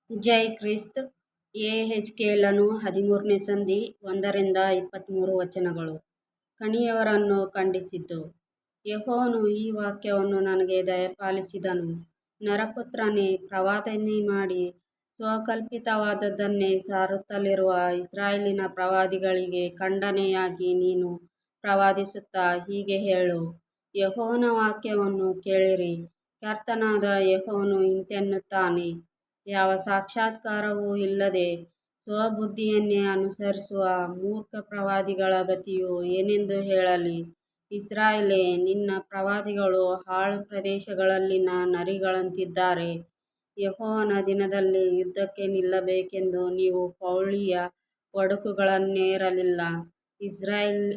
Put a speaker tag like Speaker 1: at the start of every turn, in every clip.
Speaker 1: ಜೈ Christ. ಯೆಹೆಜ್ಕೇಲನು 13ನೇ ಸಂಧಿ 1-23 ವಚನಗಳು. ಕಣಿಯವರನ್ನು ಖಂಡಿಸಿದ್ದು. ಯೆಹೋವನು ಈ ವಾಕ್ಯವನ್ನು ನನಗೆ ದಯಪಾಲಿಸಿದನು. ನರಪುತ್ರನೇ, ಪ್ರವಾದನೆ ಮಾಡಿ ಸ್ವಕಲ್ಪಿತವಾದದ್ದನ್ನೇ ಸಾರುತ್ತಲಿರುವ ಇಸ್ರಾಯೇಲಿನ ಪ್ರವಾದಿಗಳಿಗೆ ಖಂಡನೆಯಾಗಿ ನೀನು ಪ್ರವಾದಿಸುತ್ತಾ ಹೀಗೆ ಹೇಳು. ಯೆಹೋವನ ವಾಕ್ಯವನ್ನು ಕೇಳಿರಿ. ಕರ್ತನಾದ ಯೆಹೋವನು ಇಂತೆನ್ನುತ್ತಾನೆ. ಯಾವ ಸಾಕ್ಷಾತ್ಕಾರವೂ ಇಲ್ಲದೆ ಸ್ವಬುದ್ಧಿಯನ್ನೇ ಅನುಸರಿಸುವ ಮೂರ್ಖ ಪ್ರವಾದಿಗಳ ಗತಿಯು ಏನೆಂದು ಹೇಳಲಿ. ಇಸ್ರಾಯೇಲೇ, ನಿನ್ನ ಪ್ರವಾದಿಗಳು ಹಾಳು ಪ್ರದೇಶಗಳಲ್ಲಿನ ನರಿಗಳಂತಿದ್ದಾರೆ. ಯೆಹೋವನ ದಿನದಲ್ಲಿ ಯುದ್ಧಕ್ಕೆ ನಿಲ್ಲಬೇಕೆಂದು ನೀವು ಪೌಳಿಯ ಒಡಕುಗಳನ್ನೇರಲಿಲ್ಲ. ಇಸ್ರಾಯೇಲ್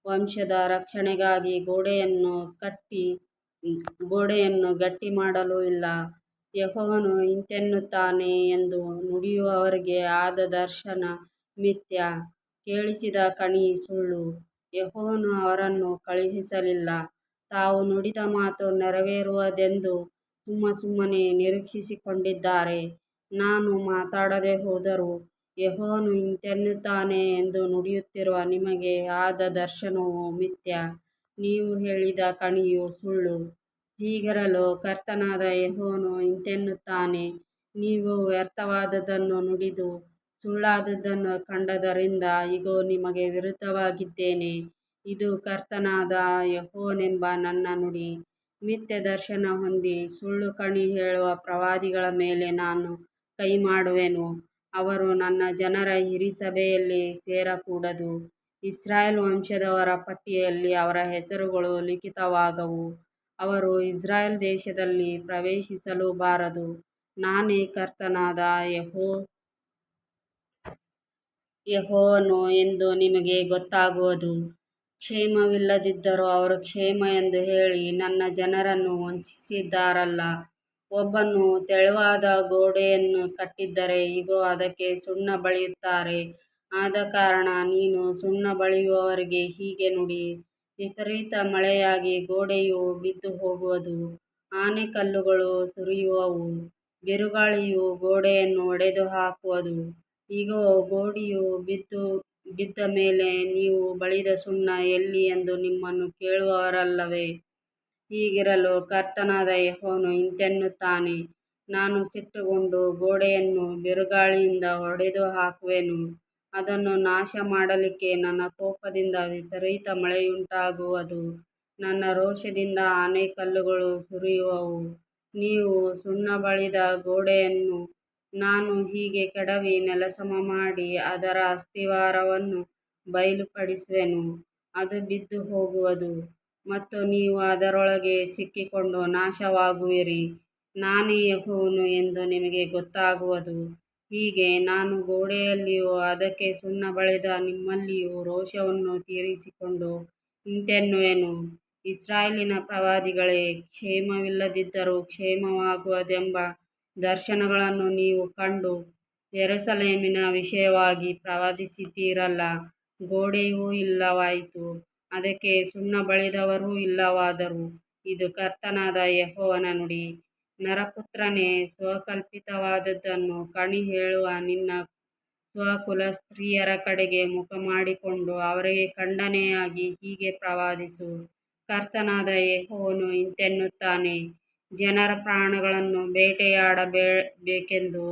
Speaker 1: ವಂಶದ ರಕ್ಷಣೆಗಾಗಿ ಗೋಡೆಯನ್ನು ಗಟ್ಟಿ ಮಾಡಲೂ ಇಲ್ಲ. ಯೆಹೋವನು ಇಂತೆನ್ನುತ್ತಾನೆ ಎಂದು ನುಡಿಯುವವರಿಗೆ ಆದ ದರ್ಶನ ಮಿಥ್ಯ, ಕೇಳಿಸಿದ ಕಣಿ ಸುಳ್ಳು. ಯೆಹೋವನು ಅವರನ್ನು ಕಳುಹಿಸಲಿಲ್ಲ. ತಾವು ನುಡಿದ ಮಾತು ನೆರವೇರುವುದೆಂದು ಸುಮ್ಮನೆ ನಿರೀಕ್ಷಿಸಿಕೊಂಡಿದ್ದಾರೆ. ನಾನು ಮಾತಾಡದೆ ಹೋದರೂ ಯೆಹೋವನು ಇಂತೆನ್ನುತ್ತಾನೆ ಎಂದು ನುಡಿಯುತ್ತಿರುವ ನಿಮಗೆ ಆದ ದರ್ಶನವು ಮಿಥ್ಯ, ನೀವು ಹೇಳಿದ ಕಣಿಯು ಸುಳ್ಳು. ಹೀಗಿರಲು ಕರ್ತನಾದ ಯೆಹೋವನು ಇಂತೆನ್ನುತ್ತಾನೆ. ನೀವು ವ್ಯರ್ಥವಾದದ್ದನ್ನು ನುಡಿದು ಸುಳ್ಳಾದದ್ದನ್ನು ಕಂಡದ್ದರಿಂದ ಇಗೋ, ನಿಮಗೆ ವಿರುದ್ಧವಾಗಿದ್ದೇನೆ. ಇದು ಕರ್ತನಾದ ಯೆಹೋವನೆಂಬ ನನ್ನ ನುಡಿ. ಮಿಥ್ಯ ದರ್ಶನ ಹೊಂದಿ ಸುಳ್ಳು ಕಣಿ ಹೇಳುವ ಪ್ರವಾದಿಗಳ ಮೇಲೆ ನಾನು ಕೈಮಾಡುವೆನು. ಅವರು ನನ್ನ ಜನರ ಹಿರೀಸಭೆಯಲ್ಲಿ ಸೇರಕೂಡದು. ಇಸ್ರಾಯೇಲ್ ವಂಶದವರ ಪಟ್ಟಿಯಲ್ಲಿ ಅವರ ಹೆಸರುಗಳು ಲಿಖಿತವಾಗವು. ಅವರು ಇಸ್ರಾಯೇಲ್ ದೇಶದಲ್ಲಿ ಪ್ರವೇಶಿಸಲೂಬಾರದು. ನಾನೇ ಕರ್ತನಾದ ಯೆಹೋವನು ಎಂದು ನಿಮಗೆ ಗೊತ್ತಾಗುವುದು. ಕ್ಷೇಮವಿಲ್ಲದಿದ್ದರೂ ಅವರು ಕ್ಷೇಮ ಎಂದು ಹೇಳಿ ನನ್ನ ಜನರನ್ನು ವಂಚಿಸಿದ್ದಾರಲ್ಲ. ಒಬ್ಬನು ತೆಳುವಾದ ಗೋಡೆಯನ್ನು ಕಟ್ಟಿದ್ದರೆ ಇಗೋ, ಅದಕ್ಕೆ ಸುಣ್ಣ ಬಳಿಯುತ್ತಾರೆ. ಆದಕಾರಣ ನೀನು ಸುಣ್ಣ ಬಳಿಯುವವರಿಗೆ ಹೀಗೆ ನುಡಿ. ವಿಪರೀತ ಮಳೆಯಾಗಿ ಗೋಡೆಯು ಬಿದ್ದುಹೋಗುವುದು. ಆನೆಕಲ್ಲುಗಳು ಸುರಿಯುವವು. ಬಿರುಗಾಳಿಯು ಗೋಡೆಯನ್ನು ಒಡೆದುಹಾಕುವುದು. ಇಗೋ, ಗೋಡೆಯು ಬಿದ್ದ ಮೇಲೆ ನೀವು ಬಳಿದ ಸುಣ್ಣ ಎಲ್ಲಿ ಎಂದು ನಿಮ್ಮನ್ನು ಕೇಳುವರಲ್ಲವೇ. ಹೀಗಿರಲು ಕರ್ತನಾದ ಯೆಹೋವನು ಇಂತೆನ್ನುತ್ತಾನೆ. ನಾನು ಸಿಟ್ಟುಗೊಂಡು ಗೋಡೆಯನ್ನು ಬಿರುಗಾಳಿಯಿಂದ ಒಡೆದುಹಾಕುವೆನು. ಅದನ್ನು ನಾಶ ಮಾಡಲಿಕ್ಕೆ ನನ್ನ ಕೋಪದಿಂದ ವಿಪರೀತ ಮಳೆಯುಂಟಾಗುವುದು. ನನ್ನ ರೋಷದಿಂದ ಆನೆಕಲ್ಲುಗಳು ಸುರಿಯುವವು. ನೀವು ಸುಣ್ಣ ಬಳಿದ ಗೋಡೆಯನ್ನು ನಾನು ಹೀಗೆ ಕೆಡವಿ ನೆಲಸಮ ಮಾಡಿ ಅದರ ಅಸ್ತಿವಾರವನ್ನು ಬಯಲುಪಡಿಸುವೆನು. ಅದು ಬಿದ್ದು ಹೋಗುವುದು ಮತ್ತು ನೀವು ಅದರೊಳಗೆ ಸಿಕ್ಕಿಕೊಂಡು ನಾಶವಾಗುವಿರಿ. ನಾನೇ ಯೆಹೋವನು ಎಂದು ನಿಮಗೆ ಗೊತ್ತಾಗುವುದು. ಹೀಗೆ ನಾನು ಗೋಡೆಯಲ್ಲಿಯೂ ಅದಕ್ಕೆ ಸುಣ್ಣ ಬಳಿದ ನಿಮ್ಮಲ್ಲಿಯೂ ರೋಷವನ್ನು ತೀರಿಸಿಕೊಂಡು ಇಂತೆನ್ನುವೆನು. ಇಸ್ರಾಯೇಲಿನ ಪ್ರವಾದಿಗಳೇ, ಕ್ಷೇಮವಿಲ್ಲದಿದ್ದರೂ ಕ್ಷೇಮವಾಗುವುದೆಂಬ ದರ್ಶನಗಳನ್ನು ನೀವು ಕಂಡು ಯೆರೂಸಲೇಮಿನ ವಿಷಯವಾಗಿ ಪ್ರವಾದಿಸಿದ್ದೀರಲ್ಲ. ಗೋಡೆಯೂ ಇಲ್ಲವಾಯಿತು, ಅದಕ್ಕೆ ಸುಣ್ಣ ಬಳಿದವರೂ ಇಲ್ಲವಾದರು. ಇದು ಕರ್ತನಾದ ಯೆಹೋವನ ನುಡಿ. ನರಪುತ್ರನೇ, ಸ್ವಕಲ್ಪಿತವಾದದ್ದನ್ನು ಕಣಿ ಹೇಳುವ ನಿನ್ನ ಸ್ವಕುಲಸ್ತ್ರೀಯರ ಕಡೆಗೆ ಮುಖಮಾಡಿಕೊಂಡು ಅವರಿಗೆ ಖಂಡನೆಯಾಗಿ ಹೀಗೆ ಪ್ರವಾದಿಸು. ಕರ್ತನಾದ ಯೆಹೋವನು ಇಂತೆನ್ನುತ್ತಾನೆ. ಜನರ ಪ್ರಾಣಗಳನ್ನು ಬೇಟೆಯಾಡಬೇಕೆಂದು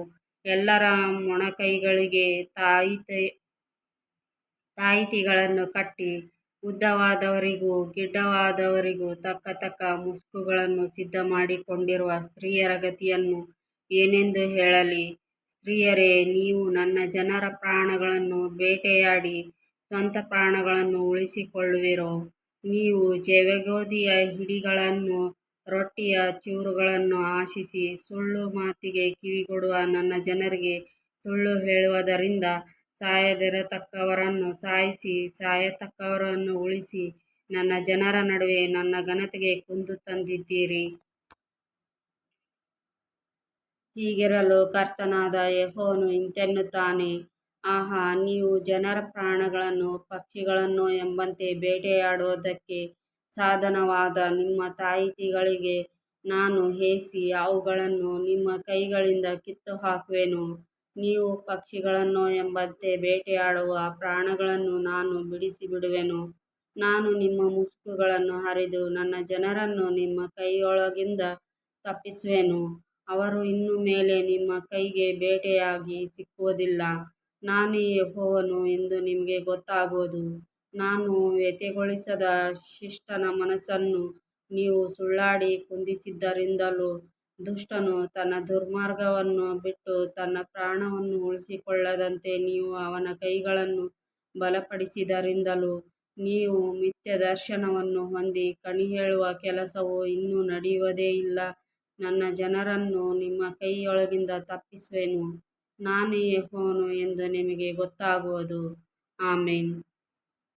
Speaker 1: ಎಲ್ಲರ ಮೊಣಕೈಗಳಿಗೆ ತಾಯಿತಿಗಳನ್ನು ಕಟ್ಟಿ ಉದ್ದವಾದವರಿಗೂ ಗಿಡ್ಡವಾದವರಿಗೂ ತಕ್ಕ ಮುಸುಕುಗಳನ್ನು ಸಿದ್ಧಮಾಡಿಕೊಂಡಿರುವ ಸ್ತ್ರೀಯರ ಗತಿಯನ್ನು ಏನೆಂದು ಹೇಳಲಿ. ಸ್ತ್ರೀಯರೇ, ನೀವು ನನ್ನ ಜನರ ಪ್ರಾಣಗಳನ್ನು ಬೇಟೆಯಾಡಿ ಸ್ವಂತ ಪ್ರಾಣಗಳನ್ನು ಉಳಿಸಿಕೊಳ್ಳುವಿರೋ. ನೀವು ಜವೆಗೋದಿಯ ಹಿಡಿಗಳನ್ನೂ ರೊಟ್ಟಿಯ ಚೂರುಗಳನ್ನೂ ಆಶಿಸಿ ಸುಳ್ಳು ಮಾತಿಗೆ ಕಿವಿಗೊಡುವ ನನ್ನ ಜನರಿಗೆ ಸುಳ್ಳು ಹೇಳುವುದರಿಂದ ಸಾಯದಿರತಕ್ಕವರನ್ನು ಸಾಯಿಸಿ ಸಾಯತಕ್ಕವರನ್ನು ಉಳಿಸಿ ನನ್ನ ಜನರ ನಡುವೆ ನನ್ನ ಘನತೆಗೆ ಕುಂದು ತಂದಿದ್ದೀರಿ. ಹೀಗಿರಲು ಕರ್ತನಾದ ಯೆಹೋವನು ಇಂತೆನ್ನುತ್ತಾನೆ. ಆಹಾ, ನೀವು ಜನರ ಪ್ರಾಣಗಳನ್ನು ಪಕ್ಷಿಗಳನ್ನು ಎಂಬಂತೆ ಬೇಟೆಯಾಡುವುದಕ್ಕೆ ಸಾಧನವಾದ ನಿಮ್ಮ ತಾಯಿತಿಗಳಿಗೆ ನಾನು ಹೇಸಿ ಅವುಗಳನ್ನು ನಿಮ್ಮ ಕೈಗಳಿಂದ ಕಿತ್ತುಹಾಕುವೆನು. ನೀವು ಪಕ್ಷಿಗಳನ್ನು ಎಂಬಂತೆ ಬೇಟೆಯಾಡುವ ಪ್ರಾಣಿಗಳನ್ನು ನಾನು ಬಿಡಿಸಿಬಿಡುವೆನು. ನಾನು ನಿಮ್ಮ ಮುಸುಕುಗಳನ್ನು ಹರಿದು ನನ್ನ ಜನರನ್ನು ನಿಮ್ಮ ಕೈಯೊಳಗಿಂದ ತಪ್ಪಿಸುವೆನು. ಅವರು ಇನ್ನು ಮೇಲೆ ನಿಮ್ಮ ಕೈಗೆ ಬೇಟೆಯಾಗಿ ಸಿಕ್ಕುವುದಿಲ್ಲ. ನಾನೇ ಯೆಹೋವನು ಎಂದು ನಿಮಗೆ ಗೊತ್ತಾಗುವುದು. ನಾನು ವ್ಯಥೆಗೊಳಿಸದ ಶಿಷ್ಟನ ಮನಸ್ಸನ್ನು ನೀವು ಸುಳ್ಳಾಡಿ ಕುಂದಿಸಿದ್ದರಿಂದಲೂ, ದುಷ್ಟನು ತನ್ನ ದುರ್ಮಾರ್ಗವನ್ನು ಬಿಟ್ಟು ತನ್ನ ಪ್ರಾಣವನ್ನು ಉಳಿಸಿಕೊಳ್ಳದಂತೆ ನೀವು ಅವನ ಕೈಗಳನ್ನು ಬಲಪಡಿಸಿದ್ದರಿಂದಲೂ, ನೀವು ಮಿಥ್ಯಾದರ್ಶನವನ್ನು ಹೊಂದಿ ಕಣಿಹೇಳುವ ಕೆಲಸವು ಇನ್ನು ನಡೆಯುವುದೇ ಇಲ್ಲ. ನನ್ನ ಜನರನ್ನು ನಿಮ್ಮ ಕೈಯೊಳಗಿಂದ ತಪ್ಪಿಸುವೆನು. ನಾನೇ ಯೆಹೋವನು ಎಂದು ನಿಮಗೆ ಗೊತ್ತಾಗುವುದು. ಆಮೆನ್.